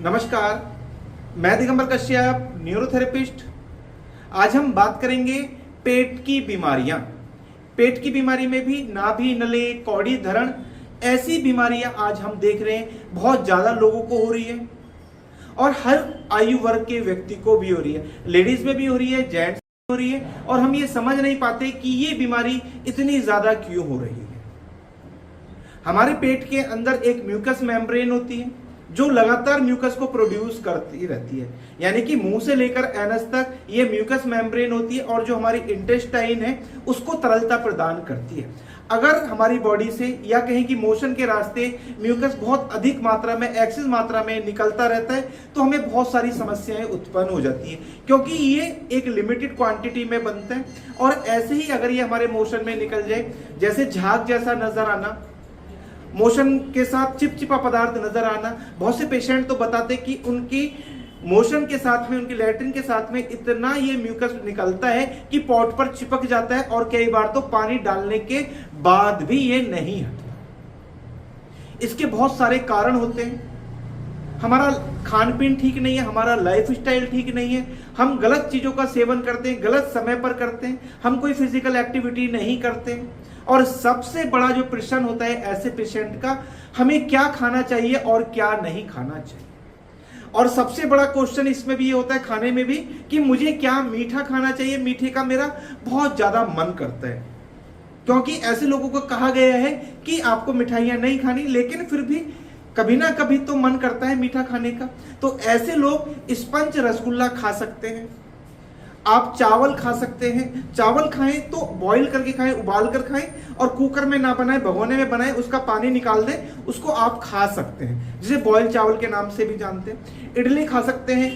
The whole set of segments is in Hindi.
नमस्कार, मैं दिगंबर कश्यप, न्यूरोथेरेपिस्ट। आज हम बात करेंगे पेट की बीमारियां। पेट की बीमारी में भी नाभि, नले, कौड़ी धरण, ऐसी बीमारियां आज हम देख रहे हैं बहुत ज्यादा लोगों को हो रही है और हर आयु वर्ग के व्यक्ति को भी हो रही है। लेडीज में भी हो रही है, जेंट्स में हो रही है और हम ये समझ नहीं पाते कि ये बीमारी इतनी ज्यादा क्यों हो रही है। हमारे पेट के अंदर एक म्यूकस मेम्ब्रेन होती है जो लगातार म्यूकस को प्रोड्यूस करती रहती है, यानी कि मुंह से लेकर एनस तक ये म्यूकस मेम्ब्रेन होती है और जो हमारी इंटेस्टाइन है उसको तरलता प्रदान करती है। अगर हमारी बॉडी से या कहीं की मोशन के रास्ते म्यूकस बहुत अधिक मात्रा में, एक्सेस मात्रा में निकलता रहता है तो हमें बहुत सारी समस्याएं उत्पन्न हो जाती है, क्योंकि ये एक लिमिटेड क्वांटिटी में बनता है। और ऐसे ही अगर ये हमारे मोशन में निकल जाए, जैसे झाग जैसा नजर आना, मोशन के साथ चिपचिपा पदार्थ नजर आना, बहुत से पेशेंट तो बताते कि उनकी मोशन के साथ में, उनकी लैट्रिन के साथ में इतना ये म्यूकस निकलता है कि पॉट पर चिपक जाता है और कई बार तो पानी डालने के बाद भी ये नहीं हटता। इसके बहुत सारे कारण होते हैं। हमारा खान पीन ठीक नहीं है, हमारा लाइफ स्टाइल ठीक नहीं है, हम गलत चीजों का सेवन करते हैं, गलत समय पर करते हैं, हम कोई फिजिकल एक्टिविटी नहीं करते। और सबसे बड़ा जो प्रश्न होता है ऐसे पेशेंट का, हमें क्या खाना चाहिए और क्या नहीं खाना चाहिए। और सबसे बड़ा क्वेश्चन इसमें भी ये होता है, खाने में भी, कि मुझे क्या मीठा खाना चाहिए। मीठे का मेरा बहुत ज्यादा मन करता है, क्योंकि ऐसे लोगों को कहा गया है कि आपको मिठाइयां नहीं खानी, लेकिन फिर भी कभी ना कभी तो मन करता है मीठा खाने का। तो ऐसे लोग स्पंज रसगुल्ला खा सकते हैं, आप चावल खा सकते हैं। चावल खाएं तो बॉईल करके खाएं, उबाल कर खाएं, और कुकर में ना बनाएं, भगोने में बनाएं, उसका पानी निकाल दें, उसको आप खा सकते हैं, जिसे बॉईल चावल के नाम से भी जानते हैं। इडली खा सकते हैं,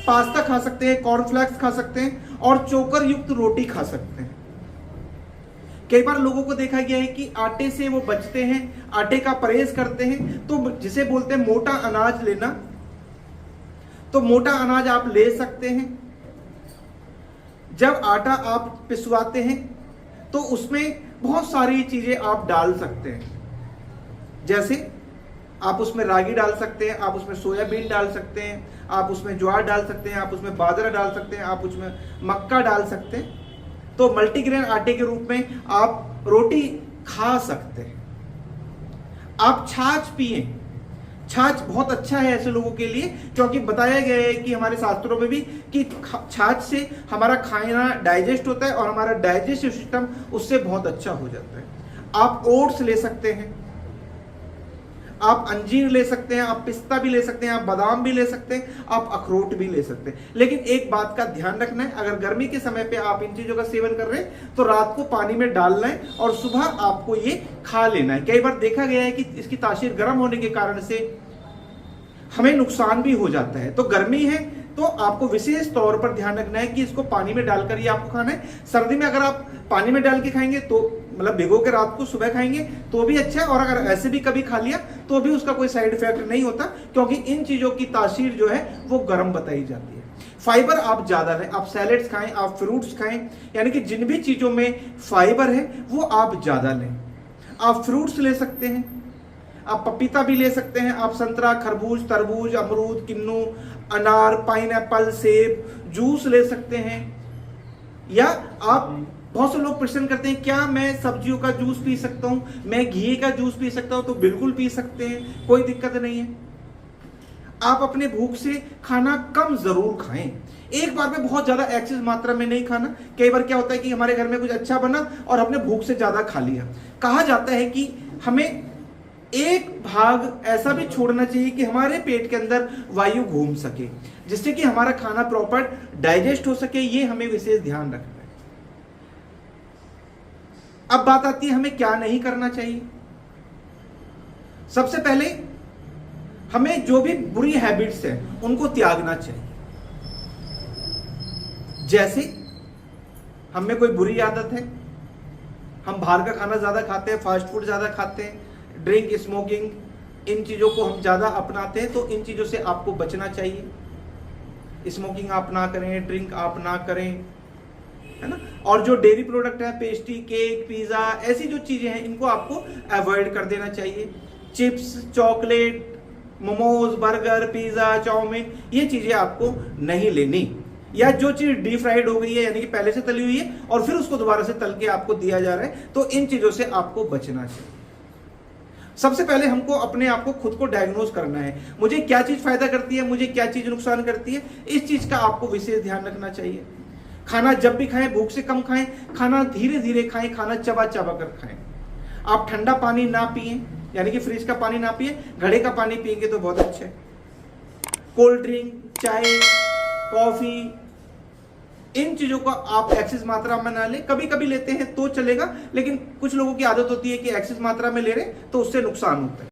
पास्ता खा सकते हैं, कॉर्नफ्लेक्स खा सकते हैं और चोकर युक्त रोटी खा सकते हैं। कई बार लोगों को देखा गया है कि आटे से वो बचते हैं, आटे का परहेज करते हैं, तो जिसे बोलते हैं मोटा अनाज लेना, तो मोटा अनाज आप ले सकते हैं। जब आटा आप पिसवाते हैं तो उसमें बहुत सारी चीजें आप डाल सकते हैं, जैसे आप उसमें रागी डाल सकते हैं, आप उसमें सोयाबीन डाल सकते हैं, आप उसमें ज्वार डाल सकते हैं, आप उसमें बाजरा डाल सकते हैं, आप उसमें मक्का डाल सकते हैं। तो मल्टीग्रेन आटे के रूप में आप रोटी खा सकते हैं। आप छाछ पिए, छाछ बहुत अच्छा है ऐसे लोगों के लिए, क्योंकि बताया गया है कि हमारे शास्त्रों में भी कि छाछ से हमारा खाना डाइजेस्ट होता है और हमारा डाइजेस्टिव सिस्टम उससे बहुत अच्छा हो जाता है। आप ओट्स ले सकते हैं, आप अंजीर ले सकते हैं, आप पिस्ता भी ले सकते हैं, आप बादाम भी ले सकते हैं, आप अखरोट भी ले सकते हैं। लेकिन एक बात का ध्यान रखना है, अगर गर्मी के समय पे आप इन चीजों का सेवन कर रहे हैं तो रात को पानी में डालना है और सुबह आपको ये खा लेना है। कई बार देखा गया है कि इसकी तासीर गर्म होने के कारण से हमें नुकसान भी हो जाता है। तो गर्मी है तो आपको विशेष तौर पर ध्यान रखना है कि इसको पानी में डालकर ही आपको खाना है। सर्दी में अगर आप पानी में डाल के खाएंगे तो मतलब भिगो के रात को सुबह खाएंगे तो भी अच्छा है, और अगर ऐसे भी कभी खा लिया तो भी उसका कोई साइड इफेक्ट नहीं होता, क्योंकि इन चीजों की तासीर जो है वो गर्म बताई जाती है। फाइबर आप ज्यादा लें, आप सैलेड्स खाएं, आप फ्रूट्स खाएं, यानी कि जिन भी चीजों में फाइबर है वो आप ज्यादा लें। आप फ्रूट्स ले सकते हैं, आप पपीता भी ले सकते हैं, आप संतरा, खरबूज, तरबूज, अमरूद, किन्नू, अनार, पाइनएप्पल, सेब, जूस ले सकते हैं। या आप, बहुत से लोग प्रश्न करते हैं क्या मैं सब्जियों का जूस पी सकता हूं, मैं घी का जूस पी सकता हूं, तो बिल्कुल पी सकते हैं, कोई दिक्कत नहीं है। आप अपने भूख से खाना कम जरूर खाएं, एक बार में बहुत ज्यादा एक्सेस मात्रा में नहीं खाना। कई बार क्या होता है कि हमारे घर में कुछ अच्छा बना और हमने भूख से ज्यादा खा लिया। कहा जाता है कि हमें एक भाग ऐसा भी छोड़ना चाहिए कि हमारे पेट के अंदर वायु घूम सके, जिससे कि हमारा खाना प्रॉपर डाइजेस्ट हो सके। ये हमें विशेष ध्यान रखना है। अब बात आती है हमें क्या नहीं करना चाहिए। सबसे पहले हमें जो भी बुरी हैबिट्स हैं उनको त्यागना चाहिए। जैसे हम में कोई बुरी आदत है, हम बाहर का खाना ज्यादा खाते हैं, फास्ट फूड ज्यादा खाते हैं, ड्रिंक, स्मोकिंग, इन चीजों को हम ज्यादा अपनाते हैं, तो इन चीजों से आपको बचना चाहिए। स्मोकिंग आप ना करें, ड्रिंक आप ना करें, है ना। और जो डेयरी प्रोडक्ट है, पेस्ट्री, केक, पिज्जा, ऐसी जो चीजें हैं इनको आपको अवॉइड कर देना चाहिए। Chips, chocolate, momos, burger, pizza, chow mein, ये चीजें आपको नहीं लेनी। या जो चीज डीप फ्राइड हो गई है, यानी कि पहले से तली हुई है और फिर उसको दोबारा से तल के आपको दिया जा रहा है, तो इन चीजों से आपको बचना चाहिए। सबसे पहले हमको अपने आप को खुद को डायग्नोज करना है, मुझे क्या चीज फायदा करती है, मुझे क्या चीज नुकसान करती है, इस चीज का आपको विशेष ध्यान रखना चाहिए। खाना जब भी खाएं भूख से कम खाएं, खाना धीरे धीरे खाएं, खाना चबा चबा कर खाएं। आप ठंडा पानी ना पिए, यानी कि फ्रिज का पानी ना पिए, घड़े का पानी पिएंगे तो बहुत अच्छा है। कोल्ड ड्रिंक, चाय, कॉफी, इन चीजों को आप एक्सेस मात्रा में ना लें। कभी कभी लेते हैं तो चलेगा, लेकिन कुछ लोगों की आदत होती है कि एक्सेस मात्रा में ले रहे तो उससे नुकसान होता है।